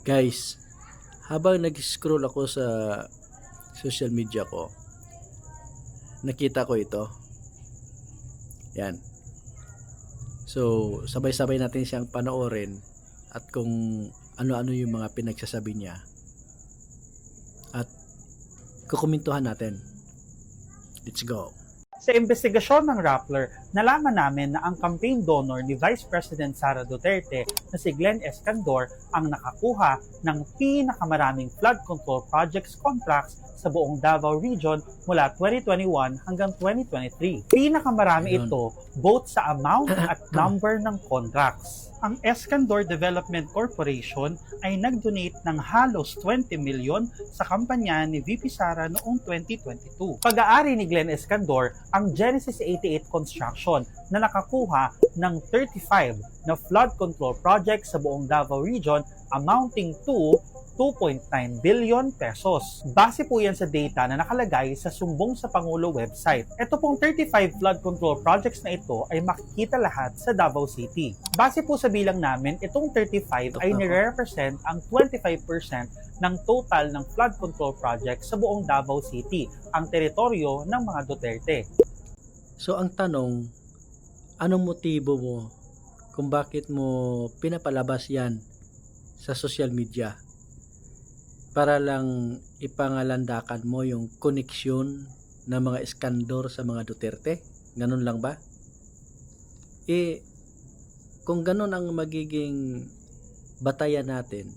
Guys, habang nag-scroll ako sa social media ko, nakita ko ito. Yan. So, sabay-sabay natin siyang panoorin at kung ano-ano yung mga pinagsasabi niya at kukumentuhan natin. Let's go. Sa investigasyon ng Rappler, nalaman namin na ang campaign donor ni Vice President Sara Duterte na si Glenn Escandor ang nakakuha ng pinakamaraming flood control projects contracts sa buong Davao Region mula 2021 hanggang 2023. Pinakamarami Ayun. ito both sa amount at number ng contracts. Ang Escandor Development Corporation ay nag-donate ng halos 20 milyon sa kampanya ni VP Sara noong 2022. Pag-aari ni Glenn Escandor ang Genesis 88 Construction na nakakuha ng 35 na flood control projects sa buong Davao Region amounting to 2.9 billion pesos. Base po yan sa data na nakalagay sa Sumbong sa Pangulo website. Ito pong 35 flood control projects na ito ay makikita lahat sa Davao City. Base po sa bilang namin, itong 35 ay nire-represent ang 25% ng total ng flood control projects sa buong Davao City, ang teritoryo ng mga Duterte. So, ang tanong, anong motibo mo kung bakit mo pinapalabas yan sa social media? Para lang ipangalandakan mo yung koneksyon ng mga iskandor sa mga Duterte? Ganun lang ba? Kung ganun ang magiging batayan natin,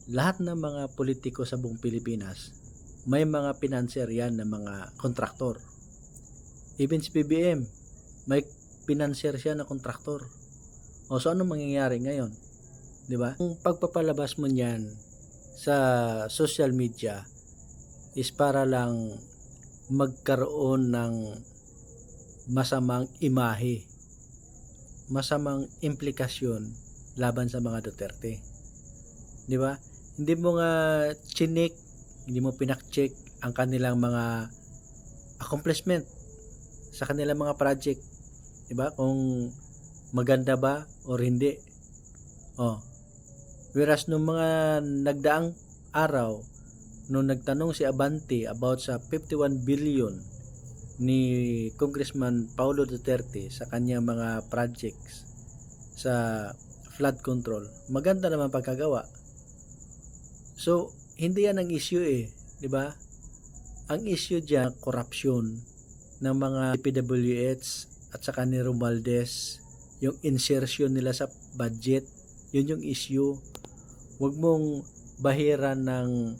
lahat ng mga politiko sa buong Pilipinas, may mga pinanser yan ng mga kontraktor. Even si BBM, may pinanser siya na kontraktor. O so anong mangyayari ngayon? Di ba? Kung pagpapalabas mo niyan sa social media is para lang magkaroon ng masamang imahe, masamang implikasyon laban sa mga Duterte. Di ba? Hindi mo nga chinik, hindi mo pinakcheck ang kanilang mga accomplishment sa kanilang mga project. Di ba? Kung maganda ba or hindi. Whereas nung mga nagdaang araw, nung nagtanong si Abante about sa 51 billion ni Congressman Paulo Duterte sa kanyang mga projects sa flood control, maganda naman pagkagawa. So, hindi yan ang issue di ba? Ang issue diyan, korupsyon ng mga PWH at saka ni Romualdez, yung insertion nila sa budget, yun yung issue. Huwag mong bahiran ng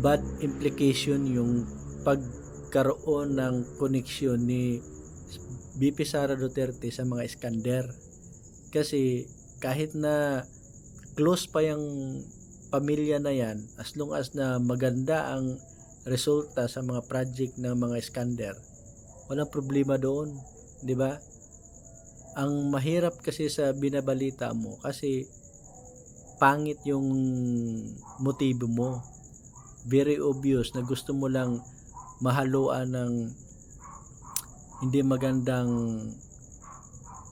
bad implication yung pagkaroon ng koneksyon ni VP Sara Duterte sa mga iskander. Kasi kahit na close pa yung pamilya na yan, as long as na maganda ang resulta sa mga project ng mga iskander, walang problema doon, di ba? Ang mahirap kasi sa binabalita mo kasi pangit yung motibo mo. Very obvious na gusto mo lang mahaluan ng hindi magandang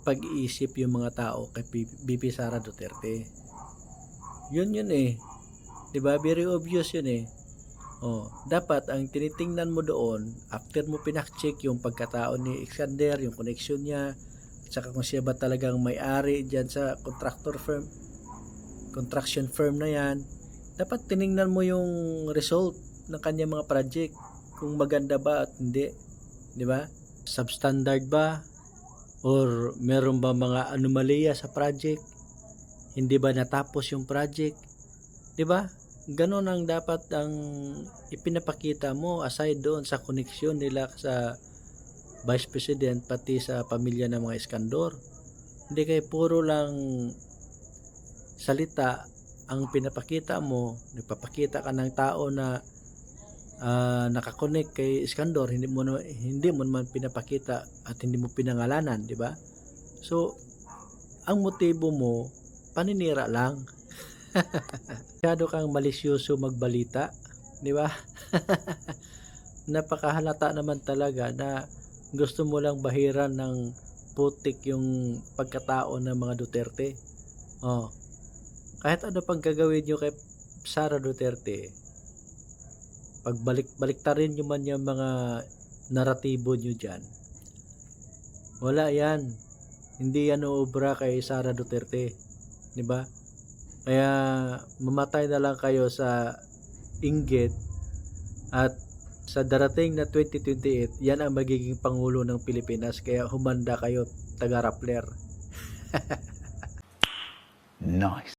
pag-iisip yung mga tao kay VP Sara Duterte. Yun 'Di ba? Very obvious yun dapat ang tinitingnan mo doon after mo pinakcheck yung pagkatao ni Iskander, yung connection niya, at saka kung siya ba talagang may-ari diyan sa construction firm na yan, dapat tiningnan mo yung result ng kanyang mga project, kung maganda ba at hindi, di ba? Substandard ba or meron ba mga anomalya sa project, hindi ba natapos yung project, di ba? Ganon ang dapat ang ipinapakita mo aside doon sa koneksyon nila sa Vice President pati sa pamilya ng mga iskandor. Hindi kayo puro lang salita ang pinapakita mo, nagpapakita ka ng tao na nakakonect kay Iskandor, hindi mo naman pinapakita at hindi mo pinangalanan, di ba? So, ang motibo mo paninira lang. Masyado kang malisyoso magbalita, di ba? Napakahalata naman talaga na gusto mo lang bahiran ng putik yung pagkatao ng mga Duterte. kahit ano pang gagawin nyo kay Sara Duterte, pagbalik-baliktarin nyo man yung mga naratibo nyo dyan, wala yan. Hindi yan uubra kay Sara Duterte. Di ba? Kaya mamatay na lang kayo sa inggit at sa darating na 2028, yan ang magiging Pangulo ng Pilipinas. Kaya humanda kayo, taga-Rappler. Nice.